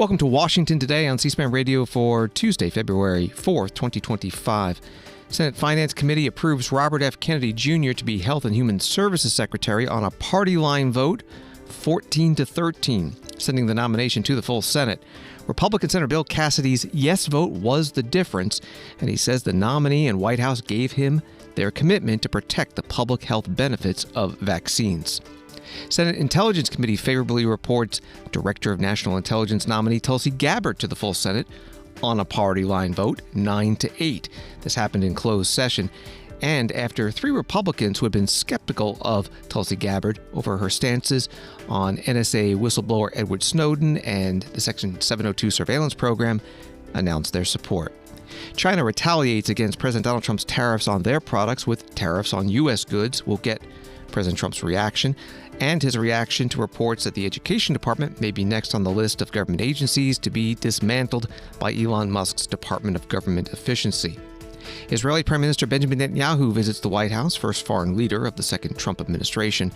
Welcome to Washington Today on C-SPAN Radio for Tuesday, February 4th, 2025. Senate Finance Committee approves Robert F. Kennedy Jr. to be Health and Human Services Secretary on a party line vote, 14-13, sending the nomination to the full Senate. Republican Senator Bill Cassidy's yes vote was the difference, and he says the nominee and White House gave him their commitment to protect the public health benefits of vaccines. Senate Intelligence Committee favorably reports Director of National Intelligence nominee Tulsi Gabbard to the full Senate on a party line vote, 9-8. This happened in closed session, and after three Republicans who had been skeptical of Tulsi Gabbard over her stances on NSA whistleblower Edward Snowden and the Section 702 surveillance program announced their support. China retaliates against President Donald Trump's tariffs on their products with tariffs on U.S. goods. We'll get President Trump's reaction and his reaction to reports that the Education Department may be next on the list of government agencies to be dismantled by Elon Musk's Department of Government Efficiency. Israeli Prime Minister Benjamin Netanyahu visits the White House, first foreign leader of the second Trump administration.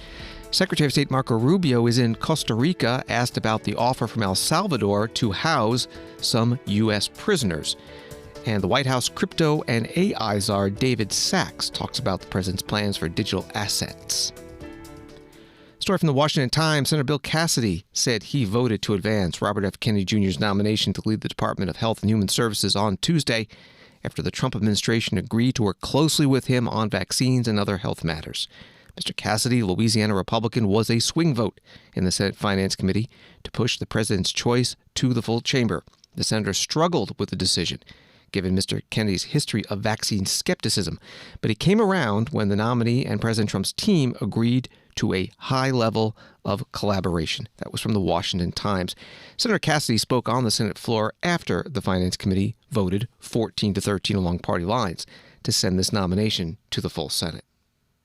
Secretary of State Marco Rubio is in Costa Rica, asked about the offer from El Salvador to house some U.S. prisoners. And the White House crypto and AI czar David Sachs talks about the president's plans for digital assets. Story from the Washington Times. Senator Bill Cassidy said he voted to advance Robert F. Kennedy Jr.'s nomination to lead the Department of Health and Human Services on Tuesday after the Trump administration agreed to work closely with him on vaccines and other health matters. Mr. Cassidy, Louisiana Republican, was a swing vote in the Senate Finance Committee to push the president's choice to the full chamber. The senator struggled with the decision, given Mr. Kennedy's history of vaccine skepticism, but he came around when the nominee and President Trump's team agreed to a high level of collaboration. That was from the Washington Times. Senator Cassidy spoke on the Senate floor after the Finance Committee voted 14-13 along party lines to send this nomination to the full Senate.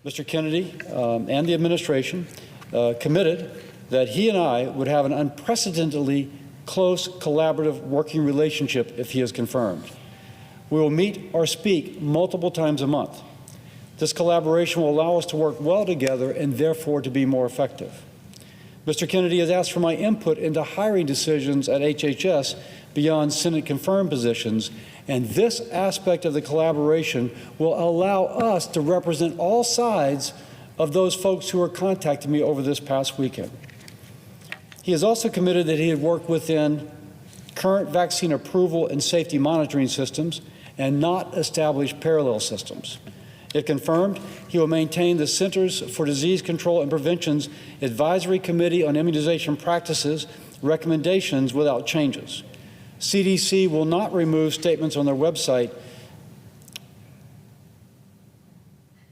Mr. Kennedy and the administration committed that he and I would have an unprecedentedly close collaborative working relationship if he is confirmed. We will meet or speak multiple times a month. This collaboration will allow us to work well together and therefore to be more effective. Mr. Kennedy has asked for my input into hiring decisions at HHS beyond Senate-confirmed positions, and this aspect of the collaboration will allow us to represent all sides of those folks who are contacting me over this past weekend. He has also committed that he would work within current vaccine approval and safety monitoring systems and not establish parallel systems. If confirmed, he will maintain the Centers for Disease Control and Prevention's Advisory Committee on Immunization Practices recommendations without changes. CDC will not remove statements on their website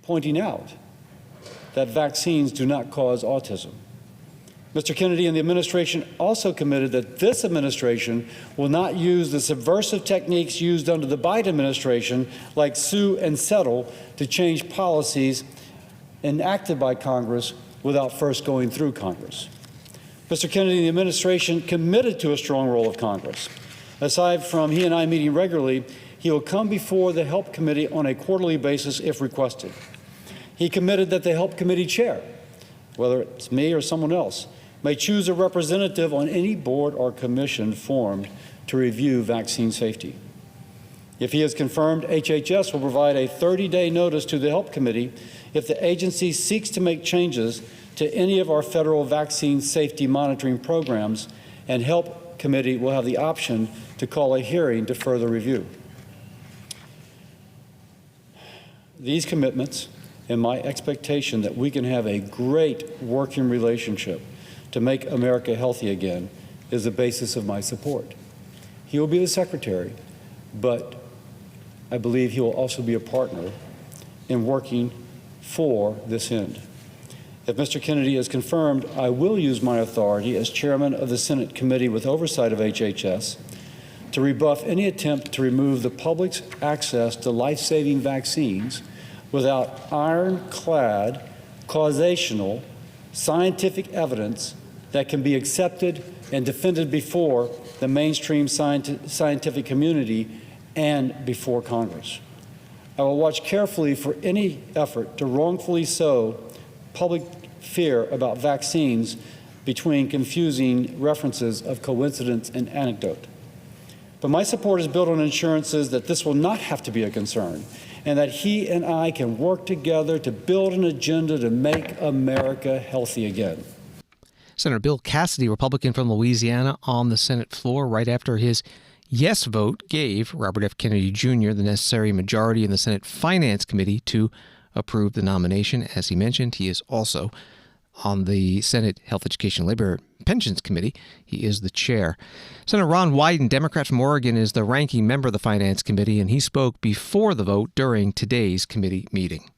pointing out that vaccines do not cause autism. Mr. Kennedy and the administration also committed that this administration will not use the subversive techniques used under the Biden administration, like sue and settle, to change policies enacted by Congress without first going through Congress. Mr. Kennedy and the administration committed to a strong role of Congress. Aside from he and I meeting regularly, he will come before the Help Committee on a quarterly basis if requested. He committed that the Help Committee chair, whether it's me or someone else, may choose a representative on any board or commission formed to review vaccine safety. If he is confirmed, HHS will provide a 30-day notice to the Help Committee if the agency seeks to make changes to any of our federal vaccine safety monitoring programs, and Help Committee will have the option to call a hearing to further review. These commitments and my expectation that we can have a great working relationship to make America healthy again is the basis of my support. He will be the secretary, but I believe he will also be a partner in working for this end. If Mr. Kennedy is confirmed, I will use my authority as chairman of the Senate Committee with oversight of HHS to rebuff any attempt to remove the public's access to life-saving vaccines without ironclad, causational, scientific evidence that can be accepted and defended before the mainstream scientific community and before Congress. I will watch carefully for any effort to wrongfully sow public fear about vaccines between confusing references of coincidence and anecdote. But my support is built on assurances that this will not have to be a concern, and that he and I can work together to build an agenda to make America healthy again. Senator Bill Cassidy, Republican from Louisiana, on the Senate floor right after his yes vote gave Robert F. Kennedy Jr. the necessary majority in the Senate Finance Committee to approve the nomination. As he mentioned, he is also on the Senate Health, Education, Labor, Pensions Committee. He is the chair. Senator Ron Wyden, Democrat from Oregon, is the ranking member of the Finance Committee, and he spoke before the vote during today's committee meeting.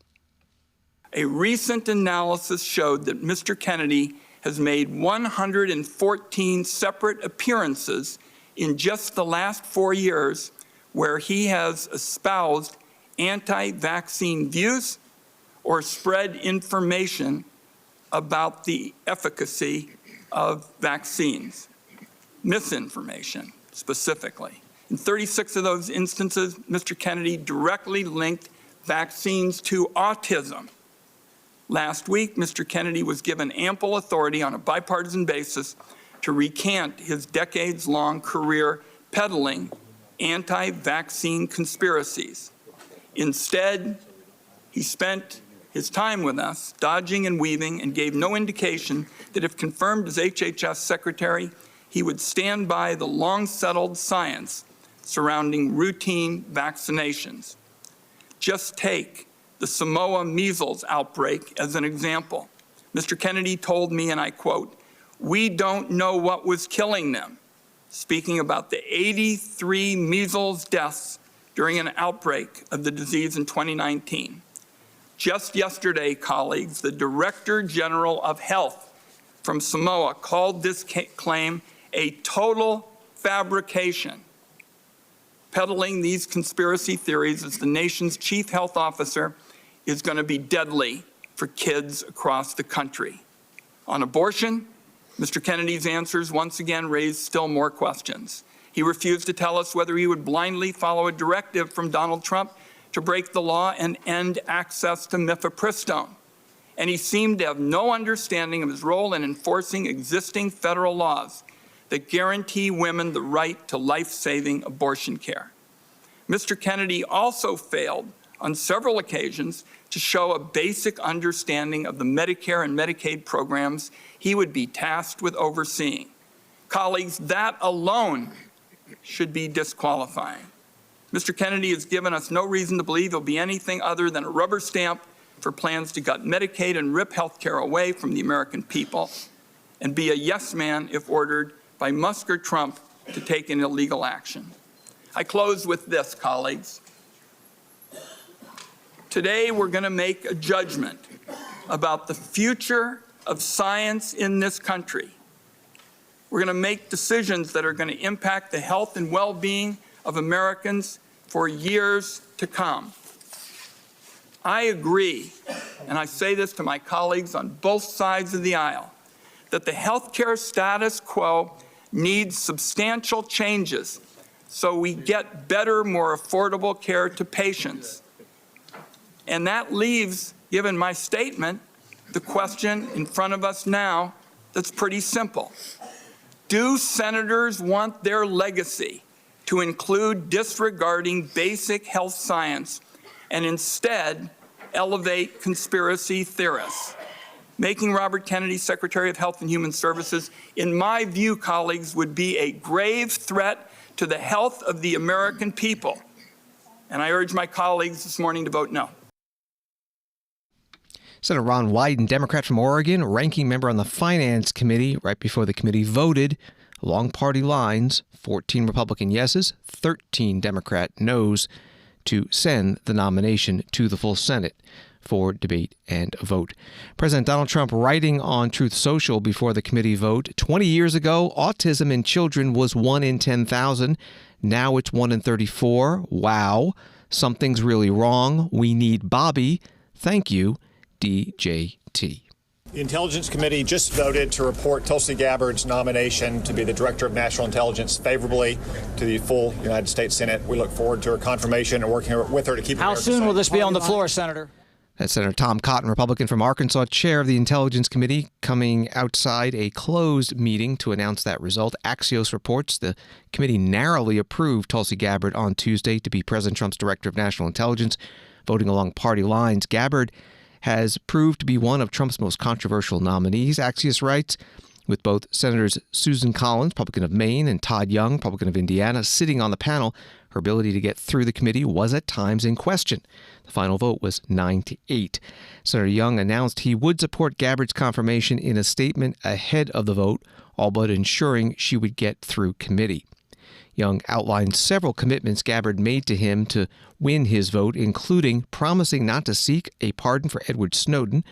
A recent analysis showed that Mr. Kennedy has made 114 separate appearances in just the last 4 years where he has espoused anti-vaccine views or spread information about the efficacy of vaccines, misinformation specifically. In 36 of those instances, Mr. Kennedy directly linked vaccines to autism. Last week, Mr. Kennedy was given ample authority on a bipartisan basis to recant his decades-long career peddling anti-vaccine conspiracies. Instead, he spent his time with us dodging and weaving and gave no indication that if confirmed as HHS Secretary, he would stand by the long-settled science surrounding routine vaccinations. Just take the Samoa measles outbreak as an example. Mr. Kennedy told me, and I quote, "We don't know what was killing them," speaking about the 83 measles deaths during an outbreak of the disease in 2019. Just yesterday, colleagues, the Director General of Health from Samoa called this claim a total fabrication. Peddling these conspiracy theories as the nation's chief health officer is going to be deadly for kids across the country. On abortion, Mr. Kennedy's answers once again raised still more questions. He refused to tell us whether he would blindly follow a directive from Donald Trump to break the law and end access to mifepristone. And he seemed to have no understanding of his role in enforcing existing federal laws that guarantee women the right to life-saving abortion care. Mr. Kennedy also failed on several occasions to show a basic understanding of the Medicare and Medicaid programs he would be tasked with overseeing. Colleagues, that alone should be disqualifying. Mr. Kennedy has given us no reason to believe he'll be anything other than a rubber stamp for plans to gut Medicaid and rip health care away from the American people, and be a yes man if ordered by Musk or Trump to take an illegal action. I close with this, colleagues. Today, we're going to make a judgment about the future of science in this country. We're going to make decisions that are going to impact the health and well-being of Americans for years to come. I agree, and I say this to my colleagues on both sides of the aisle, that the healthcare status quo needs substantial changes so we get better, more affordable care to patients. And that leaves, given my statement, the question in front of us now that's pretty simple. Do senators want their legacy to include disregarding basic health science and instead elevate conspiracy theorists? Making Robert Kennedy Secretary of Health and Human Services, in my view, colleagues, would be a grave threat to the health of the American people. And I urge my colleagues this morning to vote no. Senator Ron Wyden, Democrat from Oregon, ranking member on the Finance Committee, right before the committee voted along party lines, 14 Republican yeses, 13 Democrat noes, to send the nomination to the full Senate for debate and a vote. President Donald Trump writing on Truth Social before the committee vote, 20 years ago, autism in children was 1 in 10,000. Now it's 1 in 34. Wow. Something's really wrong. We need Bobby. Thank you, DJT. The Intelligence Committee just voted to report Tulsi Gabbard's nomination to be the Director of National Intelligence favorably to the full United States Senate. We look forward to her confirmation and working with her to keep. How soon will this be on the floor, Senator? That's Senator Tom Cotton, Republican from Arkansas, chair of the Intelligence Committee, coming outside a closed meeting to announce that result. Axios reports the committee narrowly approved Tulsi Gabbard on Tuesday to be President Trump's Director of National Intelligence, voting along party lines. Gabbard has proved to be one of Trump's most controversial nominees. Axios writes, with both Senators Susan Collins, Republican of Maine, and Todd Young, Republican of Indiana, sitting on the panel, her ability to get through the committee was at times in question. The final vote was 9-8. Senator Young announced he would support Gabbard's confirmation in a statement ahead of the vote, all but ensuring she would get through committee. Young outlined several commitments Gabbard made to him to win his vote, including promising not to seek a pardon for Edward Snowden,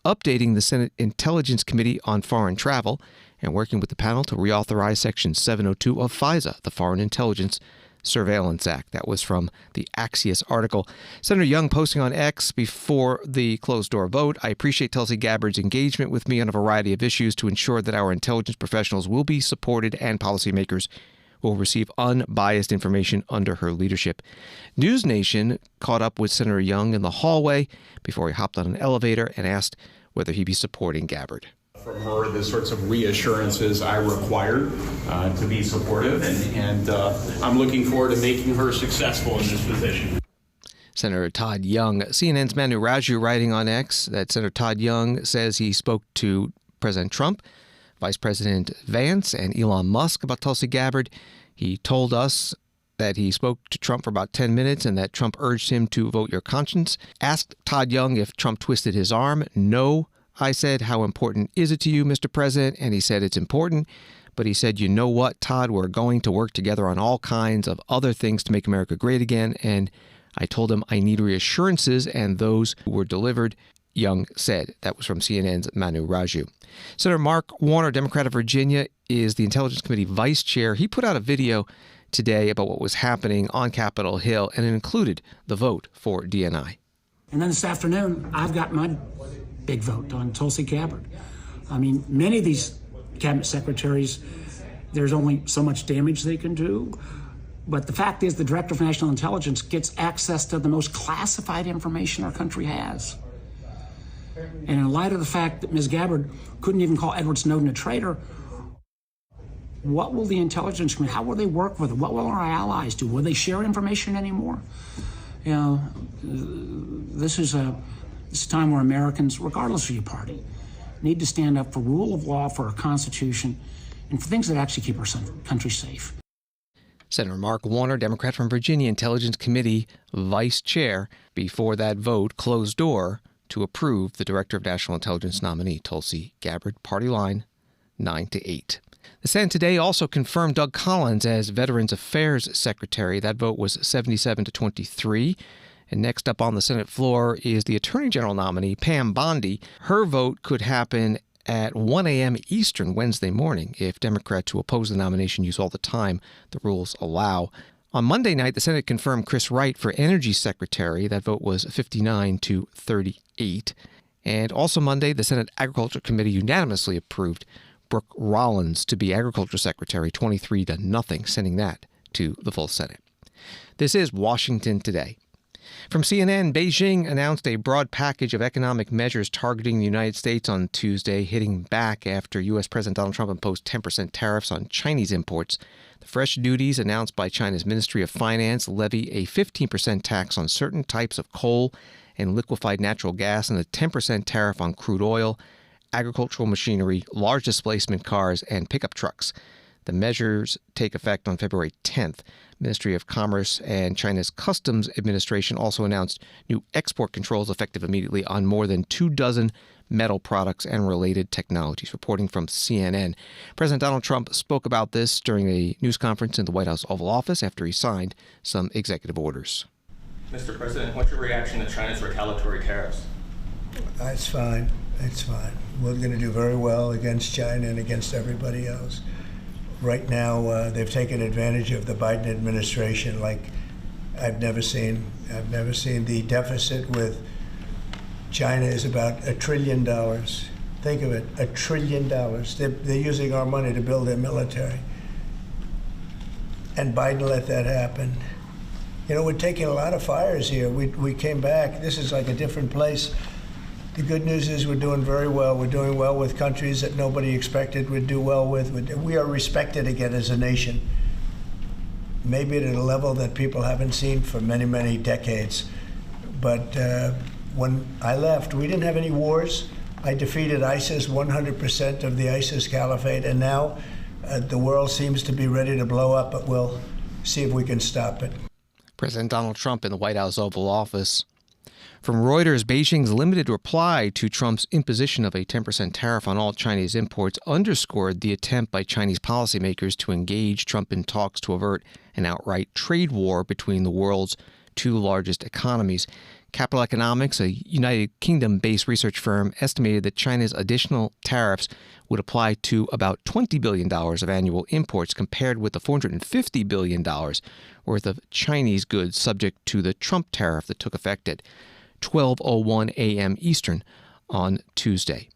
updating the Senate Intelligence Committee on foreign travel, and working with the panel to reauthorize Section 702 of FISA, the Foreign Intelligence Surveillance Act. That was from the Axios article. Senator Young posting on X before the closed-door vote, I appreciate Tulsi Gabbard's engagement with me on a variety of issues to ensure that our intelligence professionals will be supported and policymakers will receive unbiased information under her leadership. News Nation caught up with Senator Young in the hallway before he hopped on an elevator and asked whether he'd be supporting Gabbard. From her, the sorts of reassurances I required to be supportive, and I'm looking forward to making her successful in this position. Senator Todd Young, CNN's Manu Raju, writing on X that Senator Todd Young says he spoke to President Trump, Vice President Vance, and Elon Musk about Tulsi Gabbard. He told us that he spoke to Trump for about 10 minutes and that Trump urged him to vote your conscience. Asked Todd Young if Trump twisted his arm. No. I said, how important is it to you, Mr. President? And he said, it's important. But he said, you know what, Todd, we're going to work together on all kinds of other things to make America great again. And I told him I need reassurances, and those were delivered, Young said. That was from CNN's Manu Raju. Senator Mark Warner, Democrat of Virginia, is the Intelligence Committee vice chair. He put out a video today about what was happening on Capitol Hill, and it included the vote for DNI. And then this afternoon, I've got my big vote on Tulsi Gabbard. I mean, many of these cabinet secretaries, there's only so much damage they can do. But the fact is the Director of National Intelligence gets access to the most classified information our country has. And in light of the fact that Ms. Gabbard couldn't even call Edward Snowden a traitor, what will the intelligence community, how will they work with it? What will our allies do? Will they share information anymore? You know, this is a time where Americans, regardless of your party, need to stand up for rule of law, for our Constitution, and for things that actually keep our country safe. Senator Mark Warner, Democrat from Virginia, Intelligence Committee vice chair, before that vote, closed door to approve the Director of National Intelligence nominee, Tulsi Gabbard. Party line, 9-8. The Senate today also confirmed Doug Collins as Veterans Affairs Secretary. That vote was 77-23. And next up on the Senate floor is the Attorney General nominee, Pam Bondi. Her vote could happen at 1 a.m. Eastern Wednesday morning if Democrats who oppose the nomination use all the time the rules allow. On Monday night, the Senate confirmed Chris Wright for Energy Secretary. That vote was 59-38. And also Monday, the Senate Agriculture Committee unanimously approved Brooke Rollins to be Agriculture Secretary, 23-0, sending that to the full Senate. This is Washington Today. From CNN, Beijing announced a broad package of economic measures targeting the United States on Tuesday, hitting back after U.S. President Donald Trump imposed 10% tariffs on Chinese imports. The fresh duties announced by China's Ministry of Finance levy a 15% tax on certain types of coal and liquefied natural gas and a 10% tariff on crude oil, agricultural machinery, large displacement cars, and pickup trucks. The measures take effect on February 10th. Ministry of Commerce and China's Customs Administration also announced new export controls effective immediately on more than 24 metal products and related technologies. Reporting from CNN. President Donald Trump spoke about this during a news conference in the White House Oval Office after he signed some executive orders. Mr. President, what's your reaction to China's retaliatory tariffs? It's fine. It's fine. We're going to do very well against China and against everybody else. Right now, they've taken advantage of the Biden administration like I've never seen. I've never seen. The deficit with China is about $1 trillion. Think of it, $1 trillion. They're using our money to build their military. And Biden let that happen. we're taking a lot of fires here. We came back. This is like a different place. The good news is we're doing very well. We're doing well with countries that nobody expected we'd do well with. We are respected again as a nation, maybe at a level that people haven't seen for many, many decades. But when I left, we didn't have any wars. I defeated ISIS, 100% of the ISIS caliphate, and now the world seems to be ready to blow up, but we'll see if we can stop it. President Donald Trump in the White House Oval Office. From Reuters, Beijing's limited reply to Trump's imposition of a 10% tariff on all Chinese imports underscored the attempt by Chinese policymakers to engage Trump in talks to avert an outright trade war between the world's two largest economies. Capital Economics, a United Kingdom-based research firm, estimated that China's additional tariffs would apply to about $20 billion of annual imports compared with the $450 billion worth of Chinese goods subject to the Trump tariff that took effect at 12:01 a.m. Eastern on Tuesday.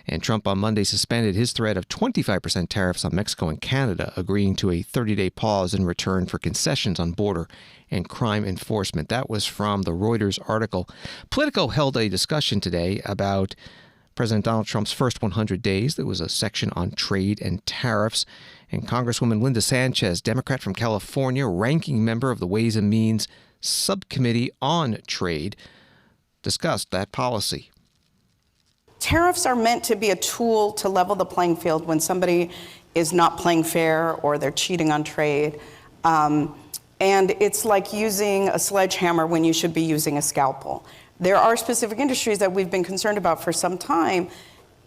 And Trump on Monday suspended his threat of 25% tariffs on Mexico and Canada, agreeing to a 30-day pause in return for concessions on border and crime enforcement. That was from the Reuters article. Politico held a discussion today about President Donald Trump's first 100 days. There was a section on trade and tariffs. And Congresswoman Linda Sanchez, Democrat from California, ranking member of the Ways and Means Subcommittee on Trade, discussed that policy. Tariffs are meant to be a tool to level the playing field when somebody is not playing fair or they're cheating on trade. And it's like using a sledgehammer when you should be using a scalpel. There are specific industries that we've been concerned about for some time.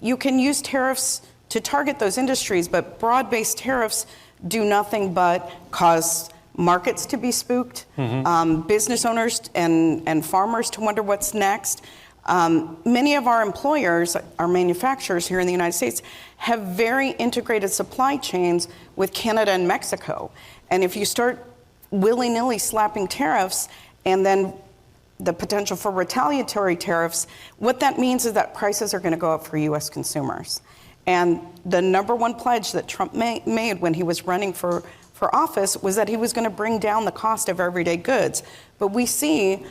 You can use tariffs to target those industries, but broad-based tariffs do nothing but cause markets to be spooked, business owners and farmers to wonder what's next. Many of our employers, our manufacturers here in the United States, have very integrated supply chains with Canada and Mexico. And if you start willy-nilly slapping tariffs and then the potential for retaliatory tariffs, what that means is that prices are going to go up for U.S. consumers. And the number one pledge that Trump made when he was running for office was that he was going to bring down the cost of everyday goods. But we see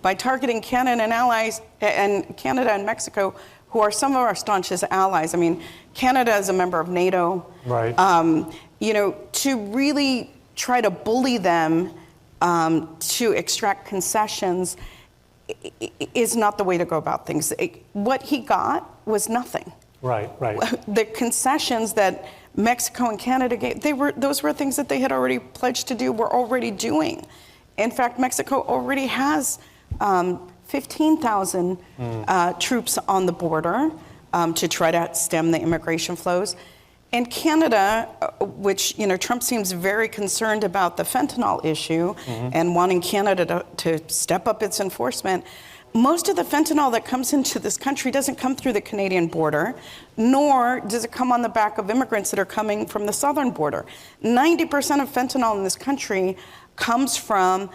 by targeting Canada and allies and Canada and Mexico, who are some of our staunchest allies. I mean, Canada is a member of NATO. Right. To really try to bully them to extract concessions is not the way to go about things. What he got was nothing. Right. The concessions that Mexico and Canada gave, those were things that they had already pledged to do, were already doing. In fact, Mexico already has 15,000 troops on the border to try to stem the immigration flows. And Canada, which, Trump seems very concerned about the fentanyl issue and wanting Canada to step up its enforcement. Most of the fentanyl that comes into this country doesn't come through the Canadian border, nor does it come on the back of immigrants that are coming from the southern border. 90% of fentanyl in this country comes from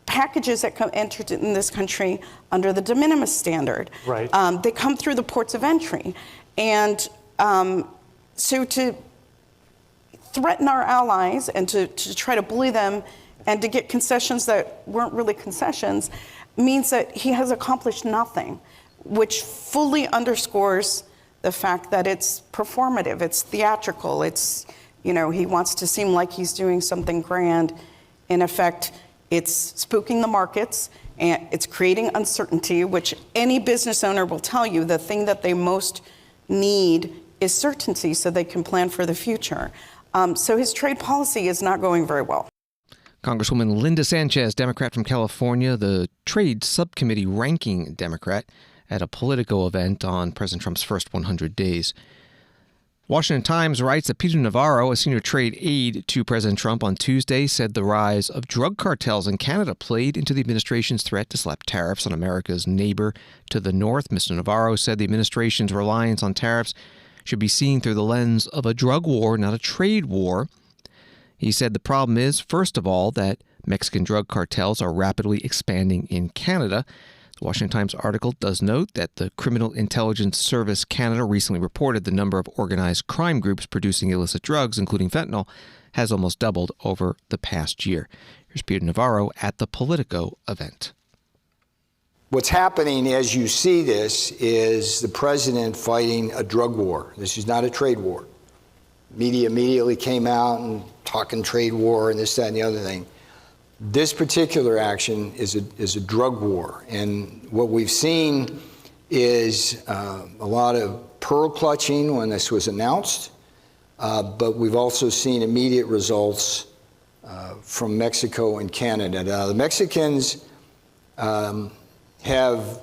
packages that entered in this country under the de minimis standard. Right. They come through the ports of entry. And so to threaten our allies and to try to bully them and to get concessions that weren't really concessions means that he has accomplished nothing, which fully underscores the fact that it's performative, it's theatrical, it's, he wants to seem like he's doing something grand. In effect, it's spooking the markets, and it's creating uncertainty, which any business owner will tell you the thing that they most need is certainty so they can plan for the future. So his trade policy is not going very well. Congresswoman Linda Sanchez, Democrat from California, the Trade Subcommittee ranking Democrat at a Politico event on President Trump's first 100 days. Washington Times writes that Peter Navarro, a senior trade aide to President Trump on Tuesday, said the rise of drug cartels in Canada played into the administration's threat to slap tariffs on America's neighbor to the north. Mr. Navarro said the administration's reliance on tariffs should be seen through the lens of a drug war, not a trade war. He said the problem is, first of all, that Mexican drug cartels are rapidly expanding in Canada. The Washington Times article does note that the Criminal Intelligence Service Canada recently reported the number of organized crime groups producing illicit drugs, including fentanyl, has almost doubled over the past year. Here's Peter Navarro at the Politico event. What's happening as you see this is the president fighting a drug war. This is not a trade war. Media immediately came out and talking trade war and this, that, and the other thing. This particular action is a drug war. And what we've seen is a lot of pearl clutching when this was announced, but we've also seen immediate results from Mexico and Canada. The Mexicans have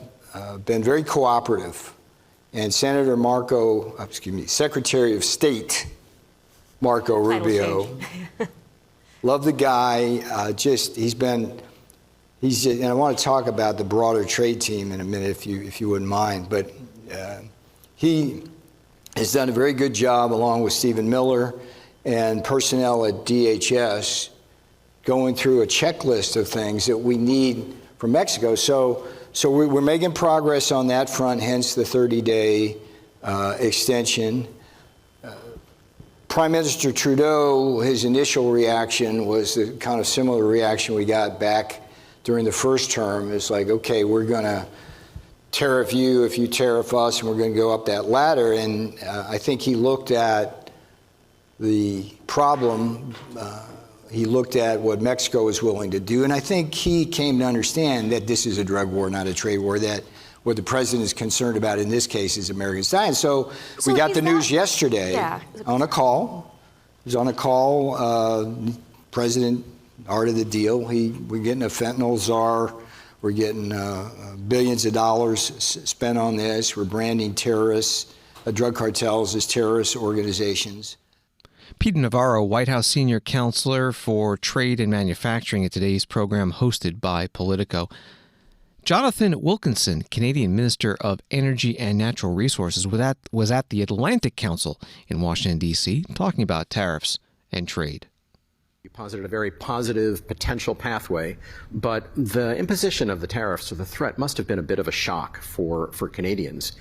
been very cooperative, and Secretary of State Marco Rubio, love the guy. And I want to talk about the broader trade team in a minute, if you wouldn't mind. But he has done a very good job, along with Stephen Miller and personnel at DHS, going through a checklist of things that we need from Mexico. So we're making progress on that front, hence the 30-day extension. Prime Minister Trudeau, his initial reaction was the kind of similar reaction we got back during the first term. It's like, okay, we're going to tariff you if you tariff us, and we're going to go up that ladder. And I think he looked at the problem. He looked at what Mexico was willing to do. And I think he came to understand that this is a drug war, not a trade war, that what the president is concerned about in this case is American science. So we got the news yesterday on a call. He was on a call, President, art of the deal. We're getting a fentanyl czar. We're getting billions of dollars spent on this. We're branding terrorists, drug cartels as terrorist organizations. Peter Navarro, White House senior counselor for trade and manufacturing, at today's program hosted by Politico. Jonathan Wilkinson, Canadian Minister of Energy and Natural Resources, was at the Atlantic Council in Washington, D.C., talking about tariffs and trade. You posited a very positive potential pathway, but the imposition of the tariffs or the threat must have been a bit of a shock for Canadians.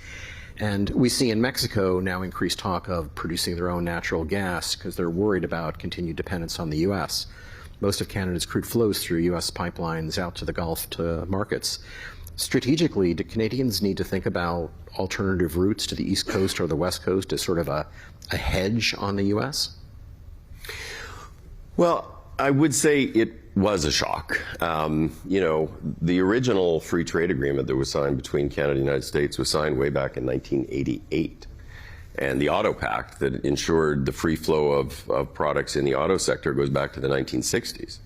And we see in Mexico now increased talk of producing their own natural gas because they're worried about continued dependence on the U.S. Most of Canada's crude flows through U.S. pipelines out to the Gulf to markets. Strategically, do Canadians need to think about alternative routes to the East Coast or the West Coast as sort of a hedge on the U.S.? Well, I would say it was a shock. The original free trade agreement that was signed between Canada and the United States was signed way back in 1988. And the Auto Pact that ensured the free flow of products in the auto sector goes back to the 1960s.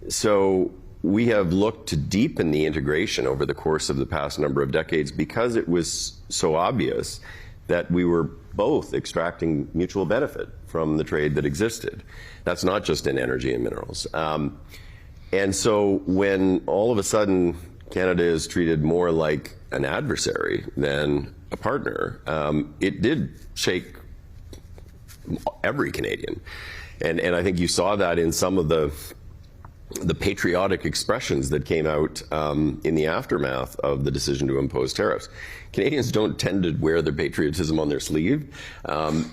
So we have looked to deepen the integration over the course of the past number of decades because it was so obvious that we were both extracting mutual benefit from the trade that existed. That's not just in energy and minerals. And so when all of a sudden Canada is treated more like an adversary than a partner, it did shake every Canadian. And I think you saw that in some of the patriotic expressions that came out in the aftermath of the decision to impose tariffs. Canadians don't tend to wear their patriotism on their sleeve.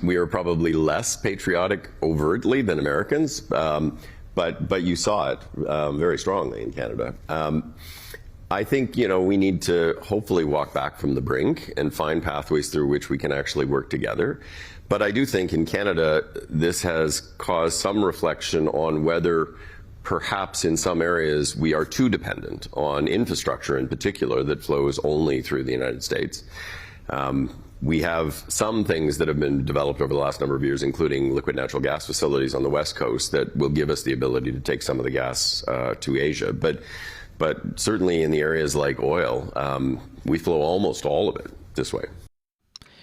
We are probably less patriotic overtly than Americans, but you saw it very strongly in Canada. I think, we need to hopefully walk back from the brink and find pathways through which we can actually work together. But I do think in Canada, this has caused some reflection on whether perhaps in some areas we are too dependent on infrastructure in particular that flows only through the United States. We have some things that have been developed over the last number of years, including liquid natural gas facilities on the West Coast that will give us the ability to take some of the gas to Asia. But certainly in the areas like oil, we flow almost all of it this way.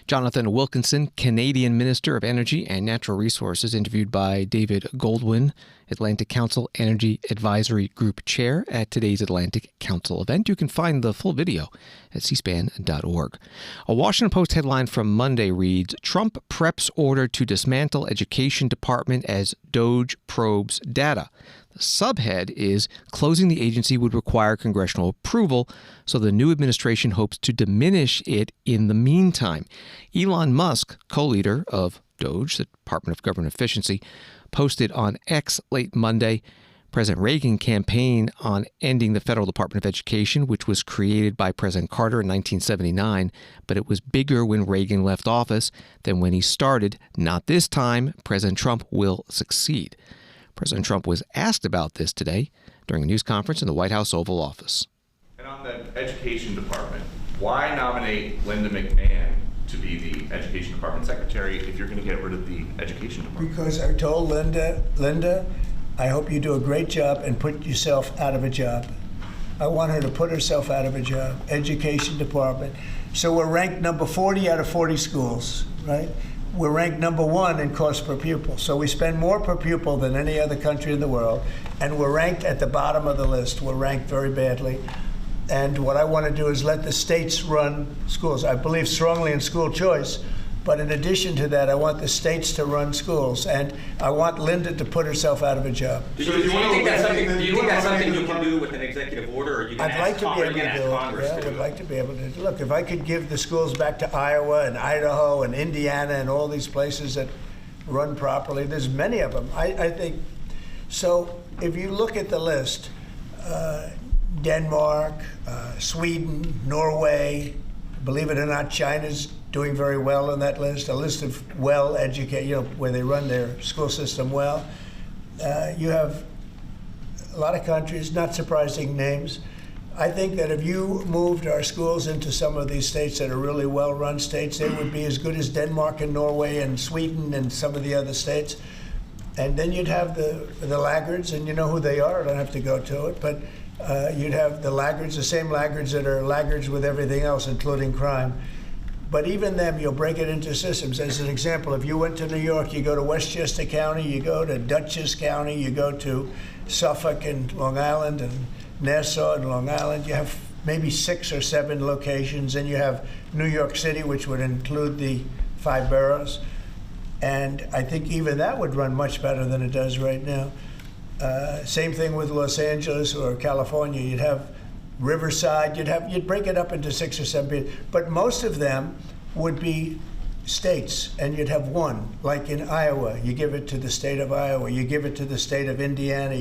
Jonathan Wilkinson, Canadian Minister of Energy and Natural Resources, interviewed by David Goldwyn, Atlantic Council Energy Advisory Group Chair, at today's Atlantic Council event. You can find the full video at cspan.org. A Washington Post headline from Monday reads, Trump preps order to dismantle education department as DOJ probes data. The subhead is, closing the agency would require congressional approval, so the new administration hopes to diminish it in the meantime. Elon Musk, co-leader of DOGE, the Department of Government Efficiency, posted on X late Monday. President Reagan campaigned on ending the Federal Department of Education, which was created by President Carter in 1979, but it was bigger when Reagan left office than when he started. Not this time. President Trump will succeed. President Trump was asked about this today during a news conference in the White House Oval Office. And on the Education Department, why nominate Linda McMahon to be the Education Department Secretary if you're going to get rid of the Education Department? Because I told Linda, I hope you do a great job and put yourself out of a job. I want her to put herself out of a job. Education Department. So we're ranked number 40 out of 40 schools, right? We're ranked number 1 in cost per pupil. So we spend more per pupil than any other country in the world. And we're ranked at the bottom of the list. We're ranked very badly. And what I want to do is let the states run schools. I believe strongly in school choice. But in addition to that, I want the states to run schools, and I want Linda to put herself out of a job. Do you think that's something you can do with an executive order, or you can I'd like to be able to do it. Yeah, I would like to be able to. Look, if I could give the schools back to Iowa and Idaho and Indiana and all these places that run properly, there's many of them. I think so. If you look at the list, Denmark, Sweden, Norway, believe it or not, China's doing very well on that list, a list of well-educated, where they run their school system well. You have a lot of countries, not surprising names. I think that if you moved our schools into some of these states that are really well-run states, they would be as good as Denmark and Norway and Sweden and some of the other states. And then you'd have the laggards, and you know who they are. I don't have to go to it, but you'd have the laggards, the same laggards that are laggards with everything else, including crime. But even them, you'll break it into systems. As an example, if you went to New York, you go to Westchester County, you go to Dutchess County, you go to Suffolk and Long Island and Nassau and Long Island. You have maybe 6 or 7 locations. And you have New York City, which would include the 5 boroughs. And I think even that would run much better than it does right now. Same thing with Los Angeles or California. You'd have Riverside, you'd break it up into 6 or 7, but most of them would be states, and you'd have one, like in Iowa, you give it to the state of Iowa, you give it to the state of Indiana,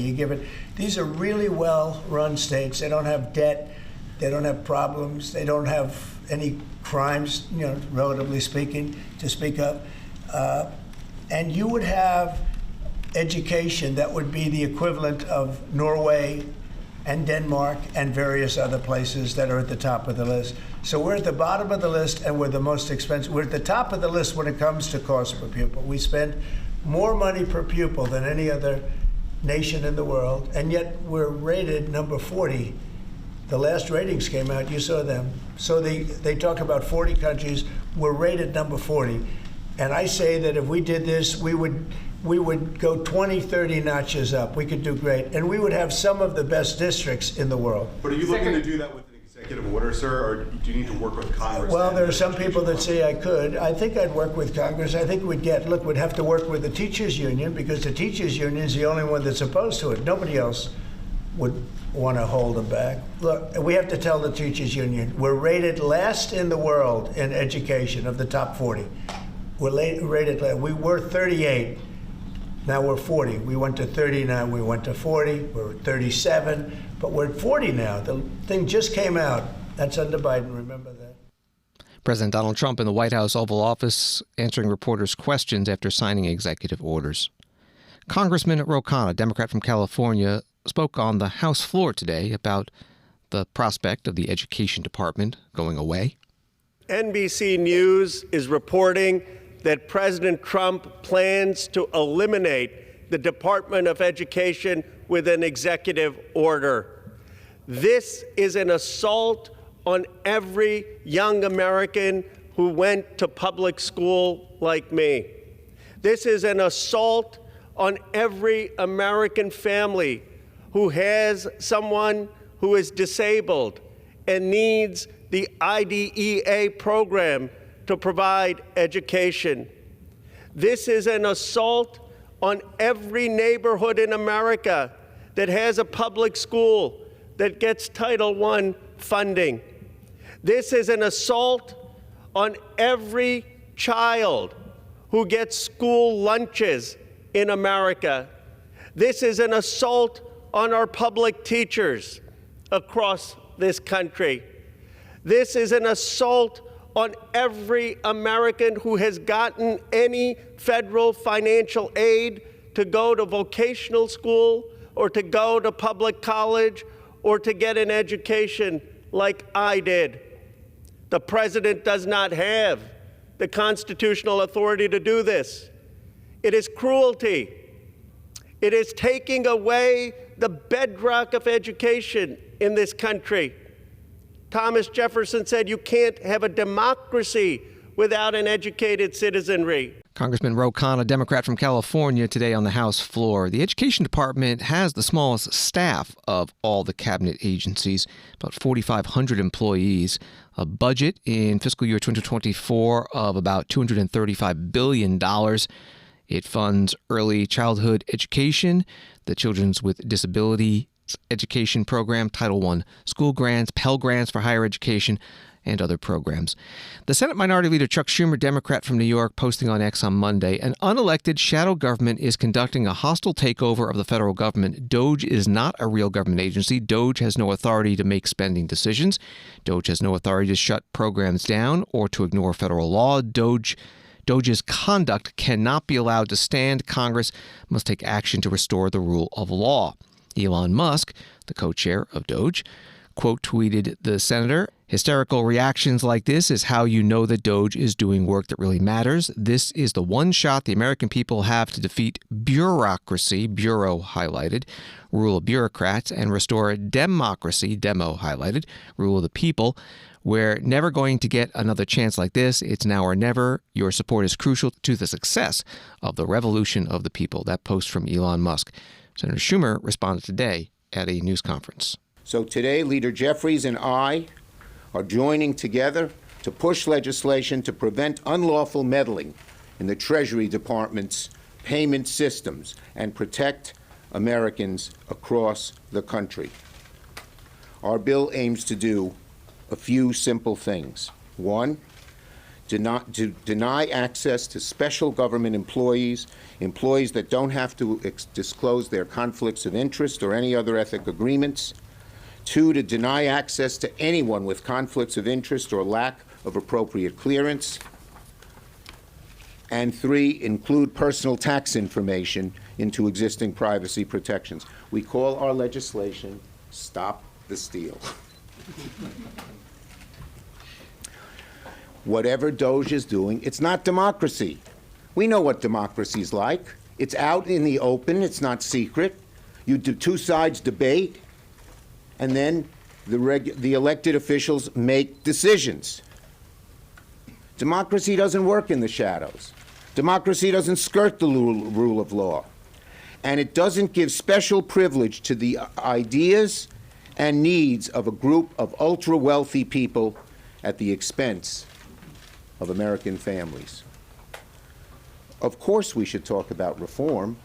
these are really well-run states. They don't have debt, they don't have problems, they don't have any crimes, relatively speaking, to speak of. And you would have education that would be the equivalent of Norway and Denmark and various other places that are at the top of the list. So we're at the bottom of the list, and we're the most expensive. We're at the top of the list when it comes to cost per pupil. We spend more money per pupil than any other nation in the world, and yet we're rated number 40. The last ratings came out, you saw them. So they talk about 40 countries, we're rated number 40. And I say that if we did this, we would go 20, 30 notches up. We could do great. And we would have some of the best districts in the world. But are you looking to do that with an executive order, sir, or do you need to work with Congress? Well, there are some people that say I could. I think I'd work with Congress. I think we'd have to work with the teachers union, because the teachers union is the only one that's opposed to it. Nobody else would want to hold them back. Look, we have to tell the teachers union, we're rated last in the world in education of the top 40. We're rated last. We were 38. Now we're 40. We went to 30, now we went to 40. We're at 37, but we're at 40 now. The thing just came out. That's under Biden, remember that. President Donald Trump in the White House Oval Office answering reporters' questions after signing executive orders. Congressman Ro Khanna, Democrat from California, spoke on the House floor today about the prospect of the Education Department going away. NBC News is reporting that President Trump plans to eliminate the Department of Education with an executive order. This is an assault on every young American who went to public school like me. This is an assault on every American family who has someone who is disabled and needs the IDEA program to provide education. This is an assault on every neighborhood in America that has a public school that gets Title I funding. This is an assault on every child who get school lunches in America. This is an assault on our public teachers across this country. This is an assault on every American who has gotten any federal financial aid to go to vocational school or to go to public college or to get an education like I did. The president does not have the constitutional authority to do this. It is cruelty. It is taking away the bedrock of education in this country. Thomas Jefferson said you can't have a democracy without an educated citizenry. Congressman Ro Khanna, a Democrat from California, today on the House floor. The Education Department has the smallest staff of all the cabinet agencies, about 4,500 employees, a budget in fiscal year 2024 of about $235 billion. It funds early childhood education, the Children's with Disability Education Program, Title I school grants, Pell Grants for higher education, and other programs. The Senate Minority Leader Chuck Schumer, Democrat from New York, posting on X on Monday, an unelected shadow government is conducting a hostile takeover of the federal government. DOGE is not a real government agency. DOGE has no authority to make spending decisions. DOGE has no authority to shut programs down or to ignore federal law. DOGE's conduct cannot be allowed to stand. Congress must take action to restore the rule of law. Elon Musk, the co-chair of DOGE, quote tweeted the senator, "Hysterical reactions like this is how you know that DOGE is doing work that really matters. This is the one shot the American people have to defeat bureaucracy," bureau highlighted, rule of bureaucrats, and restore democracy, demo highlighted, rule of the people. We're never going to get another chance like this. It's now or never. Your support is crucial to the success of the revolution of the people. That post from Elon Musk. Senator Schumer responded today at a news conference. So today, Leader Jeffries and I are joining together to push legislation to prevent unlawful meddling in the Treasury Department's payment systems and protect Americans across the country. Our bill aims to do a few simple things. One, to deny access to special government employees that don't have to disclose their conflicts of interest or any other ethic agreements. Two, to deny access to anyone with conflicts of interest or lack of appropriate clearance. And three, include personal tax information into existing privacy protections. We call our legislation Stop the Steal. Whatever DOGE is doing, it's not democracy. We know what democracy is like. It's out in the open. It's not secret. You do two sides debate, and then the elected officials make decisions. Democracy doesn't work in the shadows. Democracy doesn't skirt the rule of law. And it doesn't give special privilege to the ideas and needs of a group of ultra-wealthy people at the expense of American families. Of course we should talk about reform.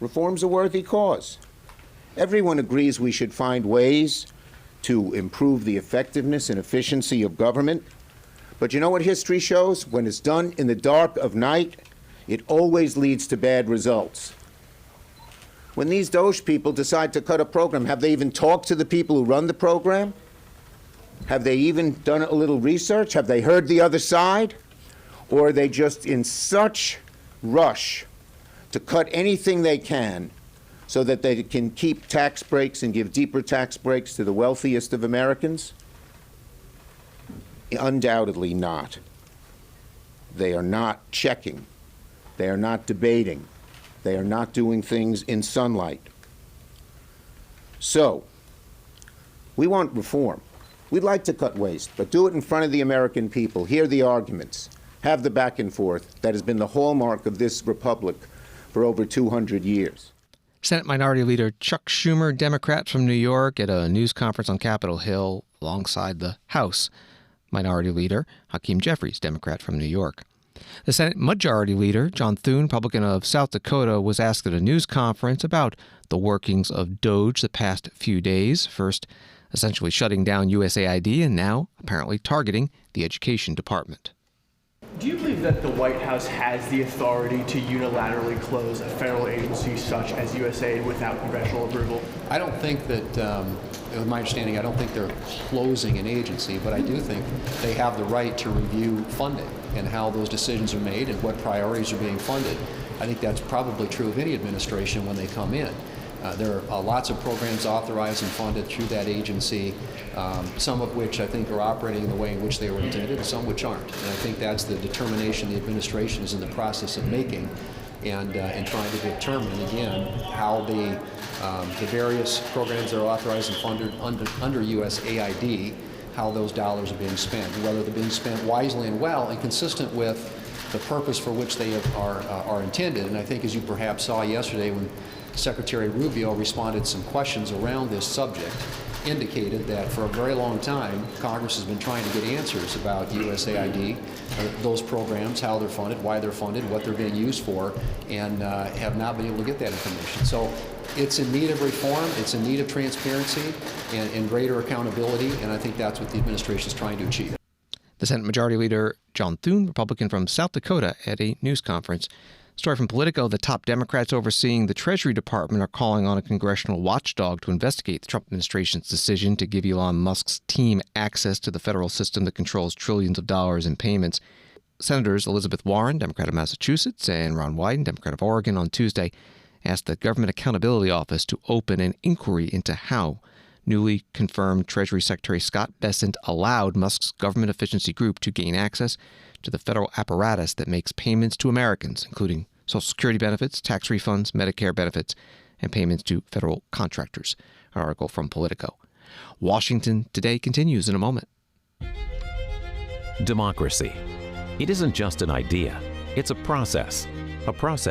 Reform's a worthy cause. Everyone agrees we should find ways to improve the effectiveness and efficiency of government. But you know what history shows? When it's done in the dark of night, it always leads to bad results. When these DOGE people decide to cut a program, have they even talked to the people who run the program? Have they even done a little research? Have they heard the other side? Or are they just in such rush to cut anything they can so that they can keep tax breaks and give deeper tax breaks to the wealthiest of Americans? Undoubtedly not. They are not checking. They are not debating. They are not doing things in sunlight. So, we want reform. We'd like to cut waste, but do it in front of the American people. Hear the arguments. Have the back and forth that has been the hallmark of this republic for over 200 years. Senate Minority Leader Chuck Schumer, Democrat from New York, at a news conference on Capitol Hill alongside the House Minority Leader Hakeem Jeffries, Democrat from New York. The Senate Majority Leader, John Thune, Republican of South Dakota, was asked at a news conference about the workings of DOGE the past few days, first essentially shutting down USAID and now apparently targeting the Education Department. Do you believe that the White House has the authority to unilaterally close a federal agency such as USAID without congressional approval? I don't think that, with my understanding, I don't think they're closing an agency, but I do think they have the right to review funding and how those decisions are made and what priorities are being funded. I think that's probably true of any administration when they come in. There are lots of programs authorized and funded through that agency, some of which I think are operating in the way in which they were intended, and some which aren't. And I think that's the determination the administration is in the process of making, and trying to determine again how the various programs that are authorized and funded under USAID, how those dollars are being spent, and whether they're being spent wisely and well and consistent with the purpose for which they are intended. And I think, as you perhaps saw yesterday when Secretary Rubio responded to some questions around this subject, indicated that for a very long time Congress has been trying to get answers about USAID, those programs, how they're funded, why they're funded, what they're being used for, and have not been able to get that information. So it's in need of reform, it's in need of transparency and greater accountability, and I think that's what the administration is trying to achieve. The Senate Majority Leader John Thune, Republican from South Dakota, at a news conference. Story from Politico: the top Democrats overseeing the Treasury Department are calling on a congressional watchdog to investigate the Trump administration's decision to give Elon Musk's team access to the federal system that controls trillions of dollars in payments. Senators Elizabeth Warren, Democrat of Massachusetts, and Ron Wyden, Democrat of Oregon, on Tuesday asked the Government Accountability Office to open an inquiry into how newly confirmed Treasury Secretary Scott Bessent allowed Musk's government efficiency group to gain access to the federal apparatus that makes payments to Americans, including Social Security benefits, tax refunds, Medicare benefits, and payments to federal contractors. An article from Politico. Washington Today continues in a moment. Democracy. It isn't just an idea, it's a process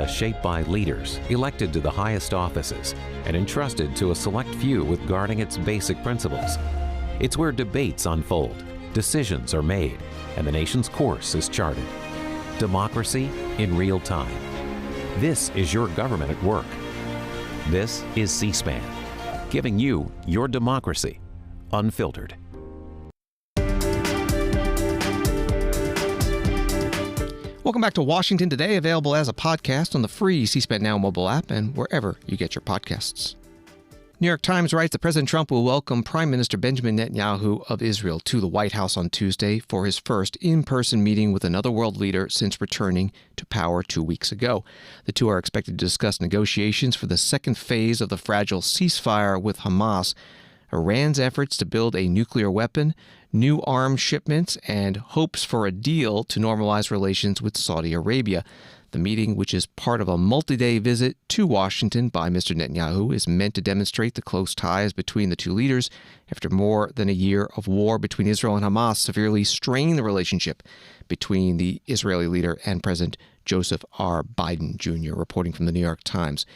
shaped by leaders elected to the highest offices and entrusted to a select few with guarding its basic principles. It's where debates unfold, decisions are made, and the nation's course is charted. Democracy in real time. This is your government at work. This is C-SPAN, giving you your democracy unfiltered. Welcome back to Washington Today, available as a podcast on the free C-SPAN Now mobile app and wherever you get your podcasts. New York Times writes that President Trump will welcome Prime Minister Benjamin Netanyahu of Israel to the White House on Tuesday for his first in-person meeting with another world leader since returning to power 2 weeks ago. The two are expected to discuss negotiations for the second phase of the fragile ceasefire with Hamas, Iran's efforts to build a nuclear weapon, new arms shipments, and hopes for a deal to normalize relations with Saudi Arabia. The meeting, which is part of a multi-day visit to Washington by Mr. Netanyahu, is meant to demonstrate the close ties between the two leaders after more than a year of war between Israel and Hamas severely strained the relationship between the Israeli leader and President Joseph R. Biden Jr., reporting from the New York Times.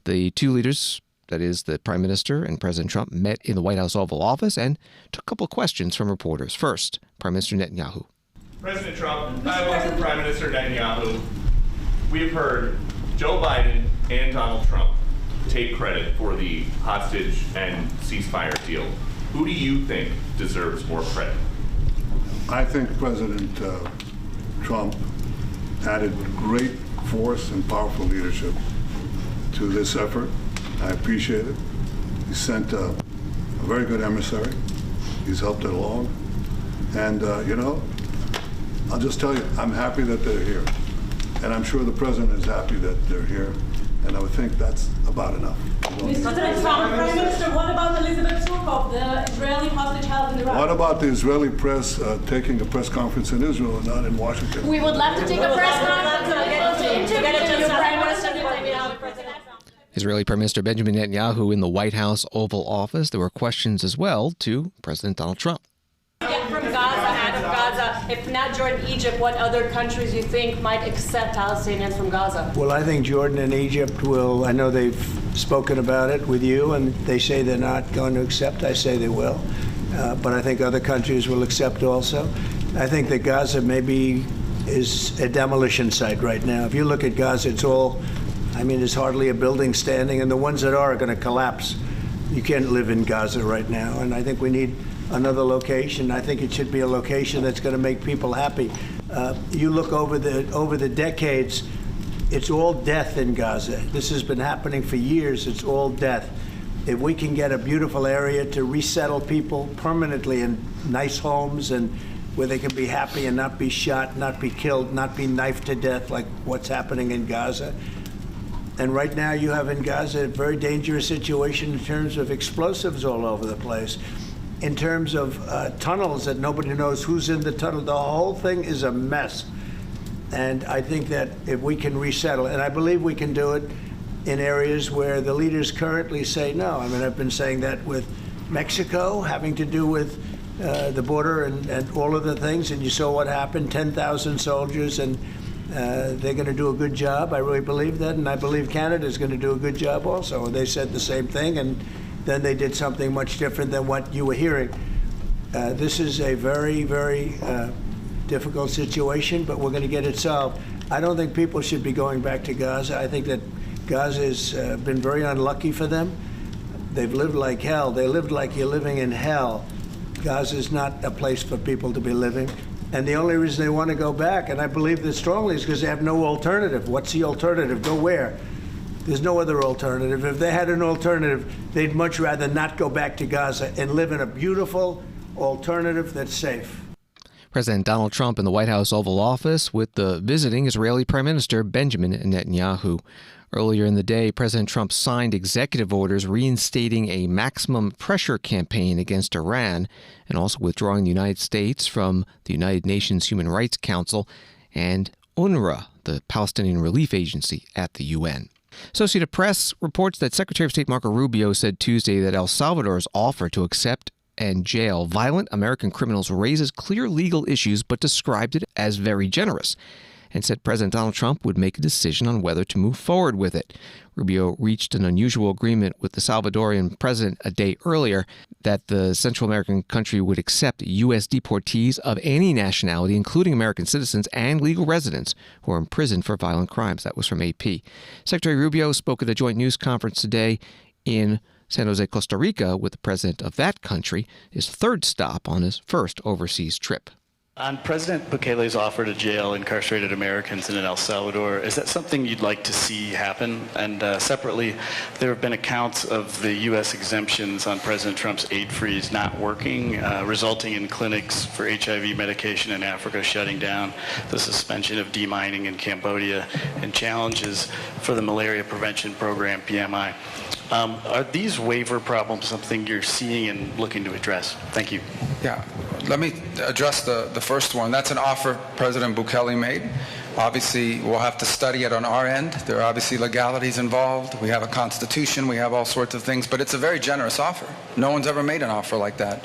The two leaders, that is, the Prime Minister and President Trump, met in the White House Oval Office and took a couple of questions from reporters. First, Prime Minister Netanyahu. President Trump, I welcome Prime Minister Netanyahu. We've heard Joe Biden and Donald Trump take credit for the hostage and ceasefire deal. Who do you think deserves more credit? I think President Trump added great force and powerful leadership to this effort. I appreciate it. He sent a very good emissary. He's helped it along. And, I'll just tell you, I'm happy that they're here. And I'm sure the president is happy that they're here. And I would think that's about enough. Mr. Trump, Prime Minister, what about Elizabeth Surkov, the Israeli hostage held in Iraq? What about the Israeli press taking a press conference in Israel and not in Washington? We would love to take a press conference to interview Prime Minister Netanyahu. Israeli Prime Minister Benjamin Netanyahu in the White House Oval Office. There were questions as well to President Donald Trump. From Gaza, out of Gaza, if not Jordan, Egypt, what other countries you think might accept Palestinians from Gaza? Well, I think Jordan and Egypt will. I know they've spoken about it with you, and they say they're not going to accept. I say they will. But I think other countries will accept also. I think that Gaza maybe is a demolition site right now. If you look at Gaza, there's hardly a building standing, and the ones that are going to collapse. You can't live in Gaza right now, and I think we need another location. I think it should be a location that's going to make people happy. You look over the decades, it's all death in Gaza. This has been happening for years. It's all death. If we can get a beautiful area to resettle people permanently in nice homes and where they can be happy and not be shot, not be killed, not be knifed to death like what's happening in Gaza. And right now you have in Gaza a very dangerous situation in terms of explosives all over the place, in terms of tunnels that nobody knows who's in the tunnel. The whole thing is a mess. And I think that if we can resettle, and I believe we can do it in areas where the leaders currently say no. I mean, I've been saying that with Mexico, having to do with the border and all of the things, and you saw what happened, 10,000 soldiers, and they're going to do a good job. I really believe that, and I believe Canada's going to do a good job also. They said the same thing, and then they did something much different than what you were hearing. This is a very, very difficult situation, but we're going to get it solved. I don't think people should be going back to Gaza. I think that Gaza has been very unlucky for them. They've lived like hell. They lived like you're living in hell. Gaza is not a place for people to be living. And the only reason they want to go back, and I believe this strongly, is because they have no alternative. What's the alternative? Go where? There's no other alternative. If they had an alternative, they'd much rather not go back to Gaza and live in a beautiful alternative that's safe. President Donald Trump in the White House Oval Office with the visiting Israeli Prime Minister Benjamin Netanyahu. Earlier in the day, President Trump signed executive orders reinstating a maximum pressure campaign against Iran and also withdrawing the United States from the United Nations Human Rights Council and UNRWA, the Palestinian Relief Agency at the UN. Associated Press reports that Secretary of State Marco Rubio said Tuesday that El Salvador's offer to accept and jail violent American criminals raises clear legal issues, but described it as very generous, and said President Donald Trump would make a decision on whether to move forward with it. Rubio reached an unusual agreement with the Salvadorian president a day earlier that the Central American country would accept U.S. deportees of any nationality, including American citizens and legal residents who are imprisoned for violent crimes. That was from AP. Secretary Rubio spoke at a joint news conference today in San Jose, Costa Rica, with the president of that country, his third stop on his first overseas trip. On President Bukele's offer to jail incarcerated Americans in El Salvador, is that something you'd like to see happen? And separately, there have been accounts of the U.S. exemptions on President Trump's aid freeze not working, resulting in clinics for HIV medication in Africa shutting down, the suspension of demining in Cambodia, and challenges for the malaria prevention program, PMI. Are these waiver problems something you're seeing and looking to address? Thank you. Yeah, let me address the first one. That's an offer President Bukele made. Obviously, we'll have to study it on our end. There are obviously legalities involved. We have a constitution. We have all sorts of things. But it's a very generous offer. No one's ever made an offer like that.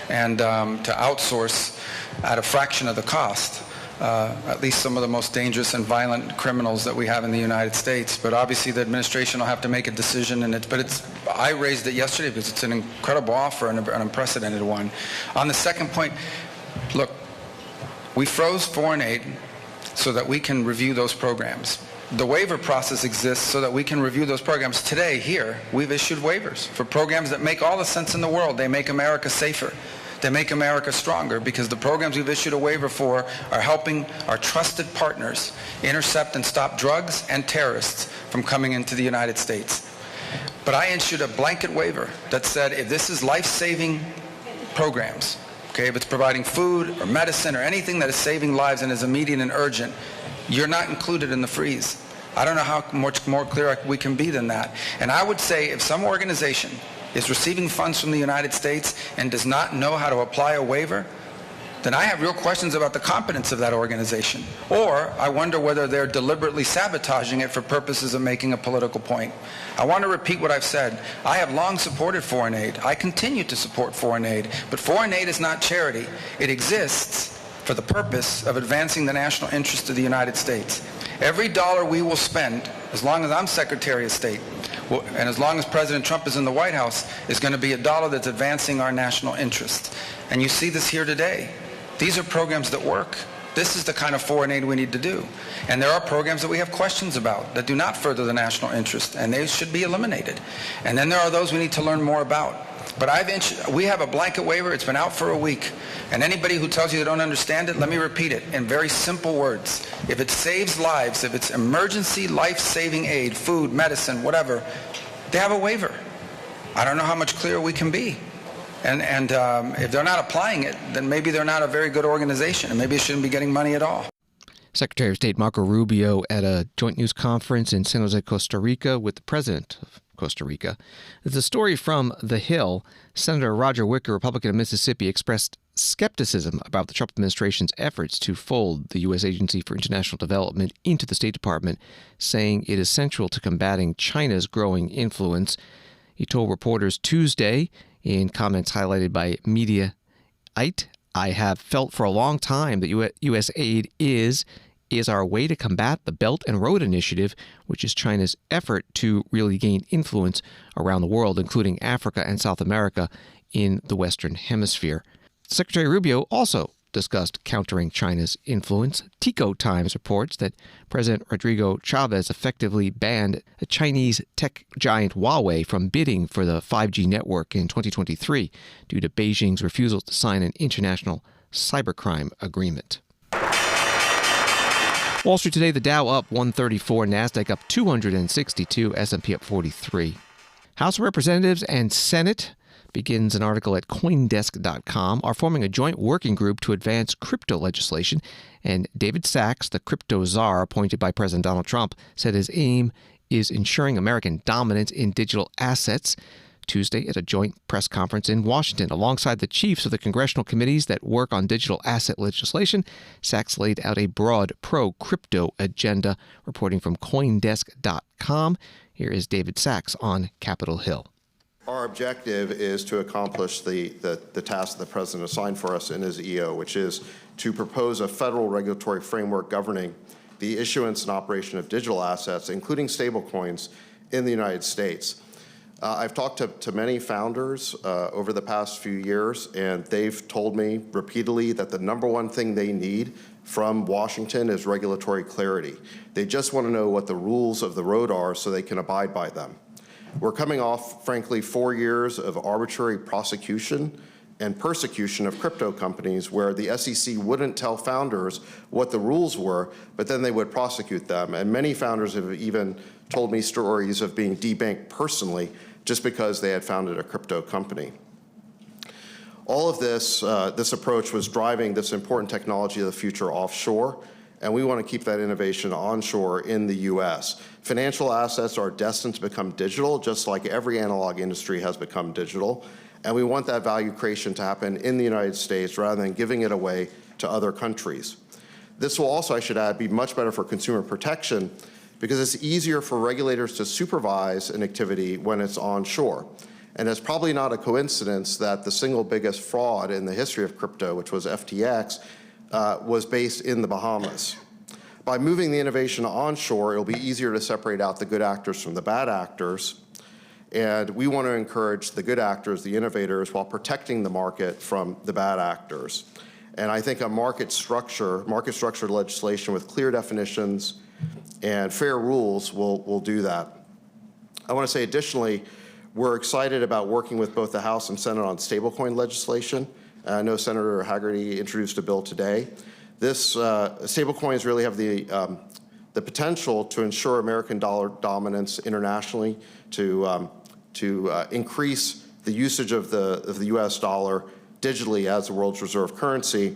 And to outsource at a fraction of the cost, at least some of the most dangerous and violent criminals that we have in the United States. But obviously the administration will have to make a decision. I raised it yesterday because it's an incredible offer and an unprecedented one. On the second point, look, we froze foreign aid so that we can review those programs. The waiver process exists so that we can review those programs. Today, here, we've issued waivers for programs that make all the sense in the world. They make America safer. They make America stronger because the programs we've issued a waiver for are helping our trusted partners intercept and stop drugs and terrorists from coming into the United States. But I issued a blanket waiver that said if this is life-saving programs, okay, if it's providing food or medicine or anything that is saving lives and is immediate and urgent, you're not included in the freeze. I don't know how much more clear we can be than that. And I would say if some organization is receiving funds from the United States and does not know how to apply a waiver, then I have real questions about the competence of that organization. Or I wonder whether they're deliberately sabotaging it for purposes of making a political point. I want to repeat what I've said. I have long supported foreign aid. I continue to support foreign aid. But foreign aid is not charity. It exists for the purpose of advancing the national interest of the United States. Every dollar we will spend, as long as I'm Secretary of State, and as long as President Trump is in the White House, is going to be a dollar that's advancing our national interest. And you see this here today. These are programs that work. This is the kind of foreign aid we need to do. And there are programs that we have questions about that do not further the national interest, and they should be eliminated. And then there are those we need to learn more about. But we have a blanket waiver. It's been out for a week. And anybody who tells you they don't understand it, let me repeat it in very simple words. If it saves lives, if it's emergency life-saving aid, food, medicine, whatever, they have a waiver. I don't know how much clearer we can be. And if they're not applying it, then maybe they're not a very good organization, and maybe it shouldn't be getting money at all. Secretary of State Marco Rubio at a joint news conference in San Jose, Costa Rica with the president of Costa Rica. There's a story from The Hill. Senator Roger Wicker, Republican of Mississippi, expressed skepticism about the Trump administration's efforts to fold the U.S. Agency for International Development into the State Department, saying it is central to combating China's growing influence. He told reporters Tuesday, in comments highlighted by Mediaite, I have felt for a long time that U.S. aid is our way to combat the Belt and Road Initiative, which is China's effort to really gain influence around the world, including Africa and South America in the Western Hemisphere. Secretary Rubio also discussed countering China's influence. Tico Times reports that President Rodrigo Chavez effectively banned a Chinese tech giant Huawei from bidding for the 5G network in 2023 due to Beijing's refusal to sign an international cybercrime agreement. Wall Street today, the Dow up 134, Nasdaq up 262, S&P up 43. House of Representatives and Senate begins an article at CoinDesk.com, are forming a joint working group to advance crypto legislation. And David Sachs, the crypto czar appointed by President Donald Trump, said his aim is ensuring American dominance in digital assets. Tuesday at a joint press conference in Washington. Alongside the chiefs of the congressional committees that work on digital asset legislation, Sachs laid out a broad pro-crypto agenda. Reporting from CoinDesk.com, here is David Sachs on Capitol Hill. Our objective is to accomplish the task the President assigned for us in his EO, which is to propose a federal regulatory framework governing the issuance and operation of digital assets, including stablecoins, in the United States. I've talked to many founders over the past few years, and they've told me repeatedly that the number one thing they need from Washington is regulatory clarity. They just want to know what the rules of the road are so they can abide by them. We're coming off, frankly, 4 years of arbitrary prosecution and persecution of crypto companies where the SEC wouldn't tell founders what the rules were, but then they would prosecute them. And many founders have even told me stories of being debanked personally just because they had founded a crypto company. All of this approach was driving this important technology of the future offshore, and we want to keep that innovation onshore in the U.S. Financial assets are destined to become digital, just like every analog industry has become digital, and we want that value creation to happen in the United States rather than giving it away to other countries. This will also, I should add, be much better for consumer protection because it's easier for regulators to supervise an activity when it's onshore. And it's probably not a coincidence that the single biggest fraud in the history of crypto, which was FTX, was based in the Bahamas. By moving the innovation onshore, it'll be easier to separate out the good actors from the bad actors. And we want to encourage the good actors, the innovators, while protecting the market from the bad actors. And I think a market structured legislation with clear definitions and fair rules will do that. I want to say additionally, we're excited about working with both the House and Senate on stablecoin legislation. I know Senator Hagerty introduced a bill today. This stablecoins really have the potential to ensure American dollar dominance internationally, to increase the usage of the U.S. dollar digitally as the world's reserve currency,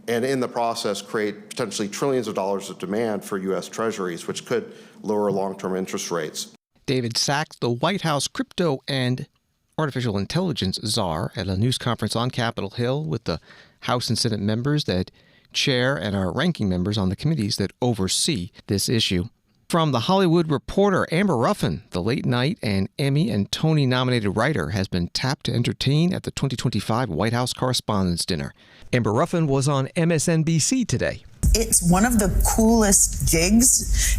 and in the process create potentially trillions of dollars of demand for U.S. treasuries, which could lower long-term interest rates. David Sachs, the White House crypto and artificial intelligence czar, at a news conference on Capitol Hill with the House and Senate members that chair and are ranking members on the committees that oversee this issue. From The Hollywood Reporter, Amber Ruffin, the late night and Emmy and Tony-nominated writer, has been tapped to entertain at the 2025 White House Correspondents' Dinner. Amber Ruffin was on MSNBC today. it's one of the coolest gigs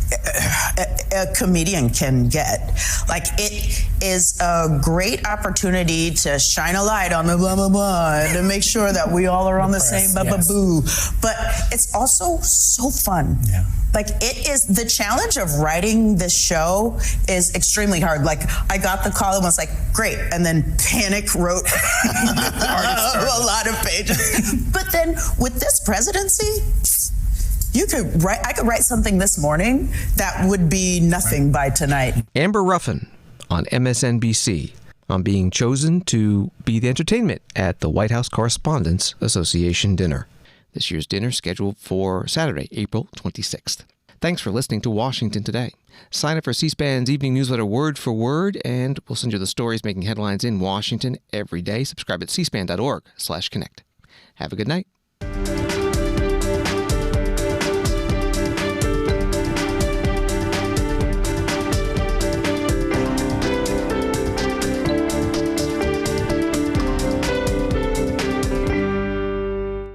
a comedian can get. Like, it is a great opportunity to shine a light on the blah blah blah and to make sure that we all are on the same blah blah boo. But it's also so fun. Yeah. Like, it is, the challenge of writing this show is extremely hard. Like, I got the call and was like, great, and then panic wrote a lot of pages. But then with this presidency, I could write something this morning that would be nothing by tonight. Amber Ruffin on MSNBC on being chosen to be the entertainment at the White House Correspondents Association dinner. This year's dinner scheduled for Saturday, April 26th. Thanks for listening to Washington Today. Sign up for C-SPAN's evening newsletter word for word, and we'll send you the stories making headlines in Washington every day. Subscribe at cspan.org/connect. Have a good night.